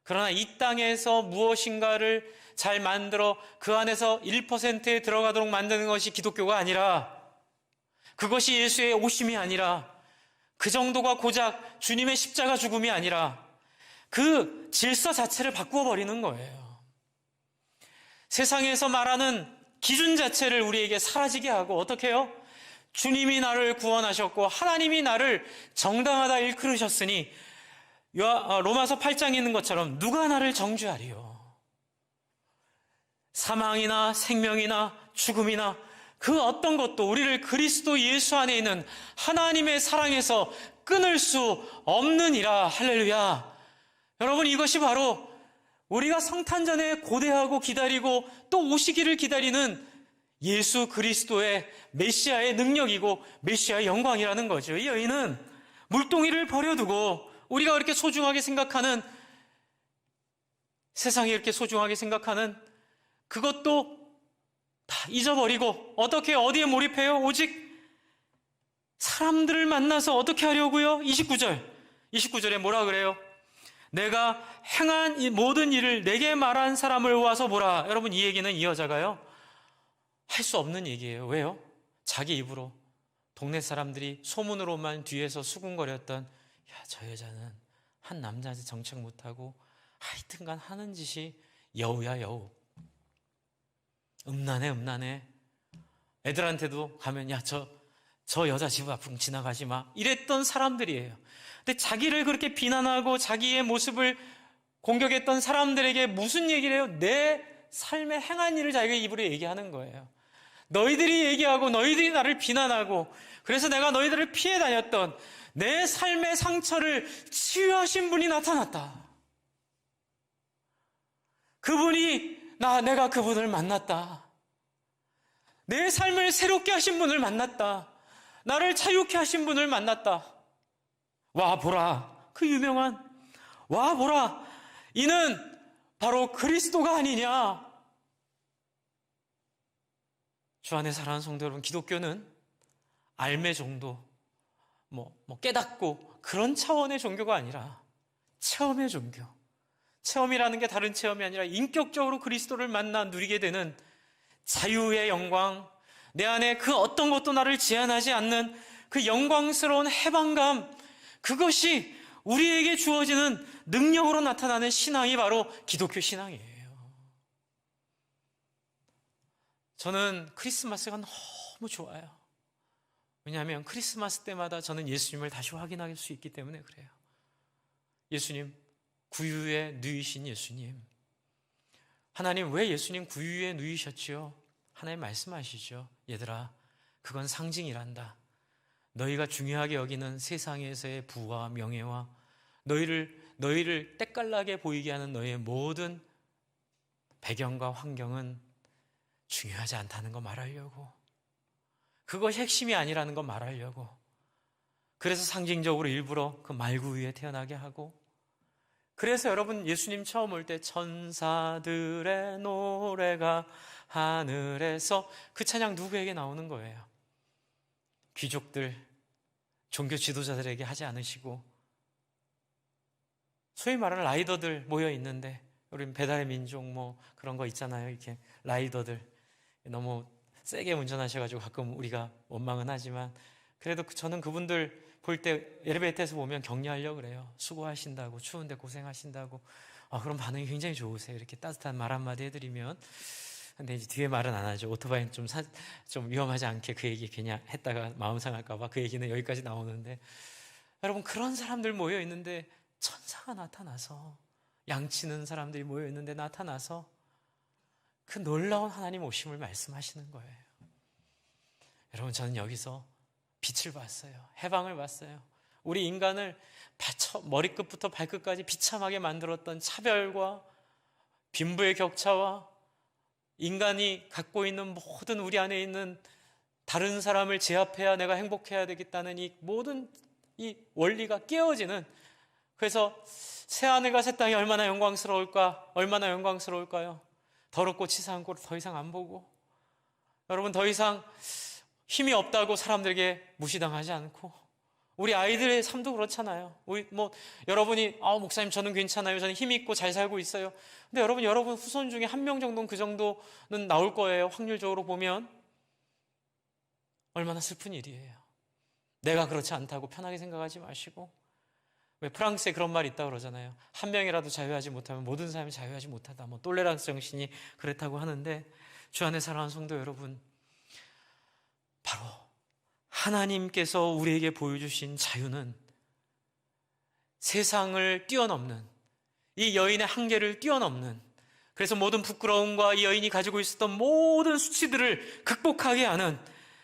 그러나 이 땅에서 무엇인가를 잘 만들어 그 안에서 1%에 들어가도록 만드는 것이 기독교가 아니라, 그것이 예수의 오심이 아니라, 그 정도가 고작 주님의 십자가 죽음이 아니라 그 질서 자체를 바꾸어 버리는 거예요. 세상에서 말하는 기준 자체를 우리에게 사라지게 하고, 어떻게 해요? 주님이 나를 구원하셨고 하나님이 나를 정당하다 일컬으셨으니 로마서 8장에 있는 것처럼 누가 나를 정죄하리요? 사망이나 생명이나 죽음이나 그 어떤 것도 우리를 그리스도 예수 안에 있는 하나님의 사랑에서 끊을 수 없느니라. 할렐루야. 여러분, 이것이 바로 우리가 성탄전에 고대하고 기다리고 또 오시기를 기다리는 예수 그리스도의 메시아의 능력이고 메시아의 영광이라는 거죠. 이 여인은 물동이를 버려두고 우리가 그렇게 소중하게 생각하는, 세상이 이렇게 소중하게 생각하는 그것도 다 잊어버리고 어떻게 어디에 몰입해요? 오직 사람들을 만나서 어떻게 하려고요? 29절에 뭐라 그래요? 내가 행한 이 모든 일을 내게 말한 사람을 와서 보라. 여러분, 이 얘기는 이 여자가요, 할 수 없는 얘기예요. 왜요? 자기 입으로 동네 사람들이 소문으로만 뒤에서 수군거렸던, 야, 저 여자는 한 남자한테 정책 못하고 하여튼간 하는 짓이 여우야 여우, 음란해. 애들한테도 가면 야, 저 여자 집 앞으로 지나가지 마, 이랬던 사람들이에요. 근데 자기를 그렇게 비난하고 자기의 모습을 공격했던 사람들에게 무슨 얘기를 해요? 내 삶에 행한 일을 자기가 입으로 얘기하는 거예요. 너희들이 얘기하고 너희들이 나를 비난하고 그래서 내가 너희들을 피해 다녔던 내 삶의 상처를 치유하신 분이 나타났다. 내가 그분을 만났다. 내 삶을 새롭게 하신 분을 만났다. 나를 자유케 하신 분을 만났다. 와 보라. 그 유명한 와 보라 이는 바로 그리스도가 아니냐. 주 안에 사랑하는 성도 여러분, 기독교는 알매 정도, 깨닫고 그런 차원의 종교가 아니라 체험의 종교. 체험이라는 게 다른 체험이 아니라 인격적으로 그리스도를 만나 누리게 되는 자유의 영광, 내 안에 그 어떤 것도 나를 제한하지 않는 그 영광스러운 해방감, 그것이 우리에게 주어지는 능력으로 나타나는 신앙이 바로 기독교 신앙이에요. 저는 크리스마스가 너무 좋아요. 왜냐하면 크리스마스 때마다 저는 예수님을 다시 확인할 수 있기 때문에 그래요. 예수님, 구유에 누이신 예수님. 하나님, 왜 예수님 구유에 누이셨지요? 하나님 말씀하시죠. 얘들아, 그건 상징이란다. 너희가 중요하게 여기는 세상에서의 부와 명예와 너희를 때깔나게 보이게 하는 너희의 모든 배경과 환경은 중요하지 않다는 거 말하려고, 그것이 핵심이 아니라는 거 말하려고, 그래서 상징적으로 일부러 그 말구 위에 태어나게 하고, 그래서 여러분 예수님 처음 올 때 천사들의 노래가 하늘에서, 그 찬양 누구에게 나오는 거예요? 귀족들, 종교 지도자들에게 하지 않으시고, 소위 말하는 라이더들 모여 있는데, 우리 배달의 민족 그런 거 있잖아요. 이렇게 라이더들 너무 세게 운전하셔가지고 가끔 우리가 원망은 하지만, 그래도 저는 그분들 볼 때 엘리베이터에서 보면 격려하려고 그래요. 수고하신다고, 추운데 고생하신다고. 그럼 반응이 굉장히 좋으세요. 이렇게 따뜻한 말 한마디 해드리면. 근데 이제 뒤에 말은 안 하죠. 오토바이는 좀 위험하지 않게 그 얘기 괜히 했다가 마음 상할까봐 그 얘기는 여기까지 나오는데, 여러분 그런 사람들 모여 있는데 천사가 나타나서, 양치는 사람들이 모여 있는데 나타나서 그 놀라운 하나님 오심을 말씀하시는 거예요. 여러분, 저는 여기서 빛을 봤어요. 해방을 봤어요. 우리 인간을 머리끝부터 발끝까지 비참하게 만들었던 차별과 빈부의 격차와 인간이 갖고 있는 모든 우리 안에 있는 다른 사람을 제압해야 내가 행복해야 되겠다는 이 모든 이 원리가 깨어지는, 그래서 새하늘과 새 땅이 얼마나 영광스러울까, 얼마나 영광스러울까요? 더럽고 치사한 꼴을 더 이상 안 보고, 여러분 더 이상 힘이 없다고 사람들에게 무시당하지 않고, 우리 아이들의 삶도 그렇잖아요. 여러분이 목사님 저는 괜찮아요, 저는 힘이 있고 잘 살고 있어요. 근데 여러분 후손 중에 한 명 정도는 그 정도는 나올 거예요. 확률적으로 보면. 얼마나 슬픈 일이에요. 내가 그렇지 않다고 편하게 생각하지 마시고, 왜 프랑스에 그런 말이 있다고 그러잖아요. 한 명이라도 자유하지 못하면 모든 사람이 자유하지 못하다. 똘레란스 정신이 그렇다고 하는데, 주 안에 사랑하는 성도 여러분, 바로 하나님께서 우리에게 보여주신 자유는 세상을 뛰어넘는, 이 여인의 한계를 뛰어넘는, 그래서 모든 부끄러움과 이 여인이 가지고 있었던 모든 수치들을 극복하게 하는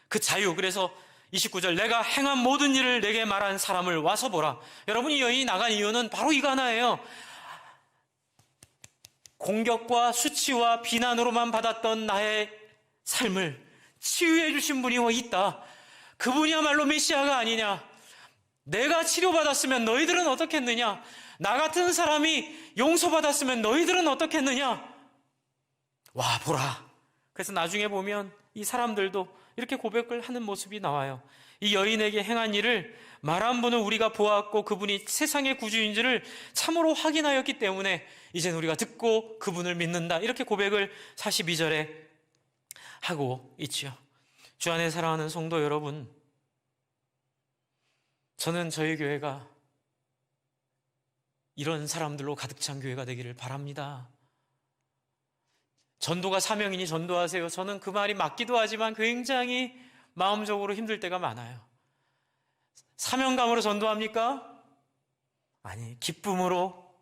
그 자유. 그래서 29절, 내가 행한 모든 일을 내게 말한 사람을 와서 보라. 여러분, 이 여인이 나간 이유는 바로 이거 하나예요. 공격과 수치와 비난으로만 받았던 나의 삶을 치유해 주신 분이 있다. 그분이야말로 메시아가 아니냐. 내가 치료받았으면 너희들은 어떻겠느냐. 나 같은 사람이 용서받았으면 너희들은 어떻겠느냐. 와 보라. 그래서 나중에 보면 이 사람들도 이렇게 고백을 하는 모습이 나와요. 이 여인에게 행한 일을 말한 분은 우리가 보았고 그분이 세상의 구주인지를 참으로 확인하였기 때문에 이젠 우리가 듣고 그분을 믿는다. 이렇게 고백을 42절에 하고 있죠. 주 안에 사랑하는 성도 여러분, 저는 저희 교회가 이런 사람들로 가득 찬 교회가 되기를 바랍니다. 전도가 사명이니 전도하세요. 저는 그 말이 맞기도 하지만 굉장히 마음적으로 힘들 때가 많아요. 사명감으로 전도합니까? 아니, 기쁨으로,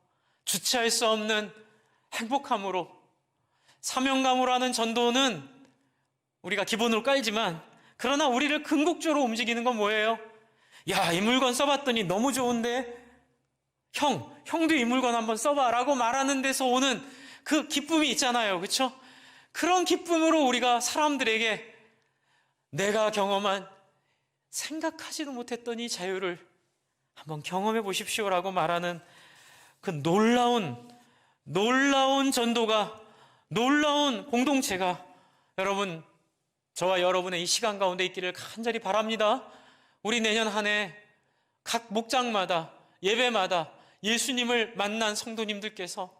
주체할 수 없는 행복함으로. 사명감으로 하는 전도는 우리가 기본으로 깔지만, 그러나 우리를 궁극적으로 움직이는 건 뭐예요? 야, 이 물건 써봤더니 너무 좋은데? 형도 이 물건 한번 써봐 라고 말하는 데서 오는 그 기쁨이 있잖아요. 그렇죠? 그런 기쁨으로 우리가 사람들에게 내가 경험한 생각하지도 못했던 이 자유를 한번 경험해 보십시오라고 말하는 그 놀라운 전도가, 놀라운 공동체가 여러분, 저와 여러분의 이 시간 가운데 있기를 간절히 바랍니다. 우리 내년 한 해 각 목장마다, 예배마다 예수님을 만난 성도님들께서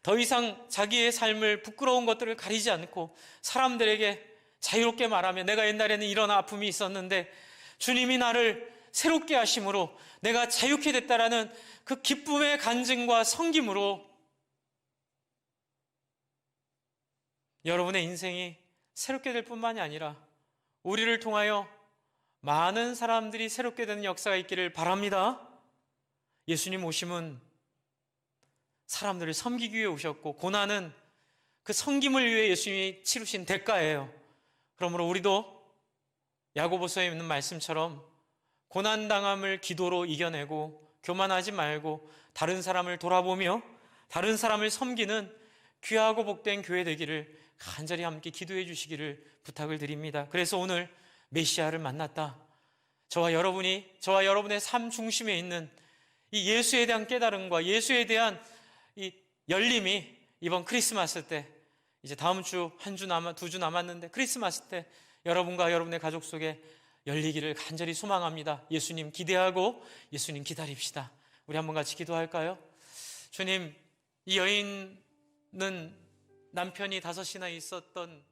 더 이상 자기의 삶을, 부끄러운 것들을 가리지 않고 사람들에게 자유롭게 말하며, 내가 옛날에는 이런 아픔이 있었는데 주님이 나를 새롭게 하심으로 내가 자유케 됐다라는 그 기쁨의 간증과 섬김으로 여러분의 인생이 새롭게 될 뿐만이 아니라 우리를 통하여 많은 사람들이 새롭게 되는 역사가 있기를 바랍니다. 예수님 오심은 사람들을 섬기기 위해 오셨고, 고난은 그 섬김을 위해 예수님이 치르신 대가예요. 그러므로 우리도 야고보서에 있는 말씀처럼 고난당함을 기도로 이겨내고 교만하지 말고 다른 사람을 돌아보며 다른 사람을 섬기는 귀하고 복된 교회 되기를 간절히 함께 기도해 주시기를 부탁을 드립니다. 그래서 오늘 메시아를 만났다, 저와 여러분의 삶 중심에 있는 이 예수에 대한 깨달음과 예수에 대한 이 열림이 이번 크리스마스 때, 이제 다음 주 두 주 남았는데 크리스마스 때 여러분과 여러분의 가족 속에 열리기를 간절히 소망합니다. 예수님 기대하고 예수님 기다립시다. 우리 한번 같이 기도할까요? 주님, 이 여인은 남편이 5이나 있었던